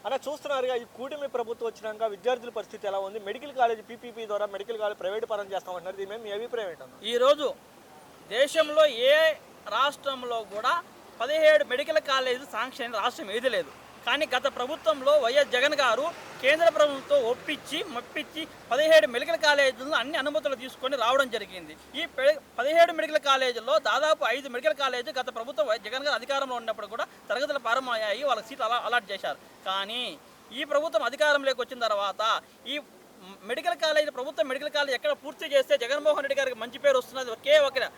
అలా చూస్తున్నారుగా ఈ కూటమి ప్రభుత్వం వచ్చినాక విద్యార్థుల పరిస్థితి ఎలా ఉంది? మెడికల్ కాలేజ్ పీపీపీ ద్వారా మెడికల్ కాలేజ్ ప్రైవేట్ పరం చేస్తామంటున్నారు. దీని మీద మీ అభిప్రాయం ఏంటన్నా? ఈరోజు దేశంలో ఏ రాష్ట్రంలో కూడా 17 మెడికల్ కాలేజీలు శాంక్షన్ అయిన రాష్ట్రం ఏది లేదు. కానీ గత ప్రభుత్వంలో వైఎస్ జగన్ గారు కేంద్ర ప్రభుత్వం మెప్పించి 17 మెడికల్ కాలేజీలను అన్ని అనుమతులు తీసుకొని రావడం జరిగింది. ఈ 17 మెడికల్ కాలేజీల్లో దాదాపు 5 మెడికల్ కాలేజీ గత ప్రభుత్వం వైఎస్ జగన్ గారు అధికారంలో ఉన్నప్పుడు కూడా తరగతులు ప్రారంభమయ్యాయి, వాళ్ళకి సీట్లు అలాట్ చేశారు. కానీ ఈ ప్రభుత్వం అధికారంలోకి వచ్చిన తర్వాత ఈ ప్రభుత్వ మెడికల్ కాలేజ్ ఎక్కడ పూర్తి చేస్తే జగన్మోహన్ రెడ్డి గారికి మంచి పేరు వస్తున్నది ఒకే ఒక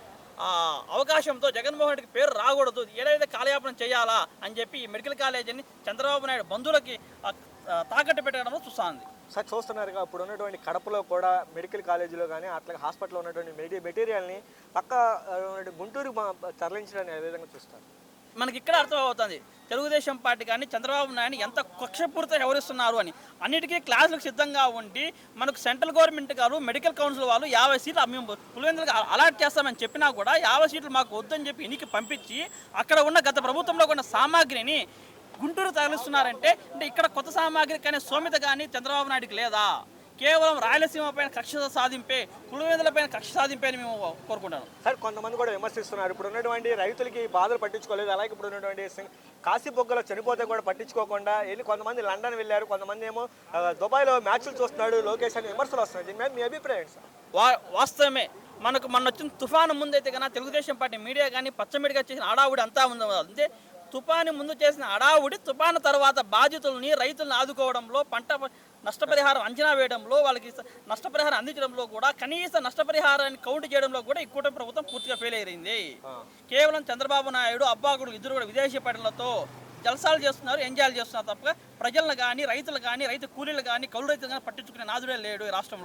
అవకాశంతో జగన్మోహన్ రెడ్డికి పేరు రాకూడదు, ఏదైతే కాలయాపన చేయాలా అని చెప్పి ఈ మెడికల్ కాలేజీని చంద్రబాబు నాయుడు బంధువులకి తాకట్టు పెట్టడంలో చూస్తుంది. సార్ చూస్తున్నారుగా ఇప్పుడు ఉన్నటువంటి కడపలో కూడా మెడికల్ కాలేజీలో కానీ అట్లా హాస్పిటల్లో ఉన్నటువంటి మెటీరియల్ని పక్క గుంటూరు తరలించడానికి ఏ విధంగా చూస్తారు? మనకి ఇక్కడ అర్థమవుతుంది తెలుగుదేశం పార్టీ కానీ చంద్రబాబు నాయుడు ఎంత కక్షపూరిత వ్యవహరిస్తున్నారు అని. అన్నిటికీ క్లాసులకు సిద్ధంగా ఉండి మనకు సెంట్రల్ గవర్నమెంట్ గారు మెడికల్ కౌన్సిల్ వాళ్ళు 50 సీట్లు మేము పులివెందులకు అలాట్ చేస్తామని చెప్పినా కూడా 50 సీట్లు మాకు వద్దని చెప్పి ఇనికి పంపించి అక్కడ ఉన్న గత ప్రభుత్వంలో ఉన్న సామాగ్రిని గుంటూరు తరలిస్తున్నారంటే అంటే ఇక్కడ కొత్త సామాగ్రి కానీ సోమిత కానీ చంద్రబాబు నాయుడికి లేదా? కేవలం రాయలసీమ పైన కక్ష సాధింపే, పులివెందుల పైన కక్ష సాధింపే అని మేము కోరుకుంటాను. సార్ కొంతమంది కూడా విమర్శిస్తున్నారు ఇప్పుడు ఉన్నటువంటి రైతులకి బాధలు పట్టించుకోలేదు, అలాగే ఇప్పుడు ఉన్నటువంటి కాశీబొగ్గలో చనిపోతే కూడా పట్టించుకోకుండా వెళ్ళి కొంతమంది లండన్ వెళ్ళారు, కొంతమంది ఏమో దుబాయ్లో మ్యాచ్లు చూస్తున్నాడు లోకేష్ అని విమర్శలు వస్తున్నాయి. దీని మీద మీ అభిప్రాయం సార్? వాస్తవమే. మనకు మొన్న వచ్చిన తుఫాను ముందైతే కన్నా తెలుగుదేశం పార్టీ మీడియా కానీ పచ్చమిడిగా చేసిన హడావుడి అంతా ఉంది. అంతే తుఫాను ముందు చేసిన హడావుడి తుఫాను తర్వాత బాధితుల్ని రైతులను ఆదుకోవడంలో, పంట నష్టపరిహారం అంచనా వేయడంలో, వాళ్ళకి నష్టపరిహారం అందించడంలో కూడా, కనీస నష్టపరిహారాన్ని కౌంట్ చేయడంలో కూడా ఈ కూటమి ప్రభుత్వం పూర్తిగా ఫెయిల్ అయింది. కేవలం చంద్రబాబు నాయుడు అబ్బాగుడు ఇద్దరు కూడా విదేశీ పర్యటనలతో జల్సాలు చేస్తున్నారు, ఎంజాయ్ చేస్తున్నారు తప్ప ప్రజలను కానీ రైతులు కానీ రైతు కూలీలు కానీ కౌలు రైతులు కానీ పట్టించుకునే నాదుడే లేడు ఈ రాష్ట్రంలో.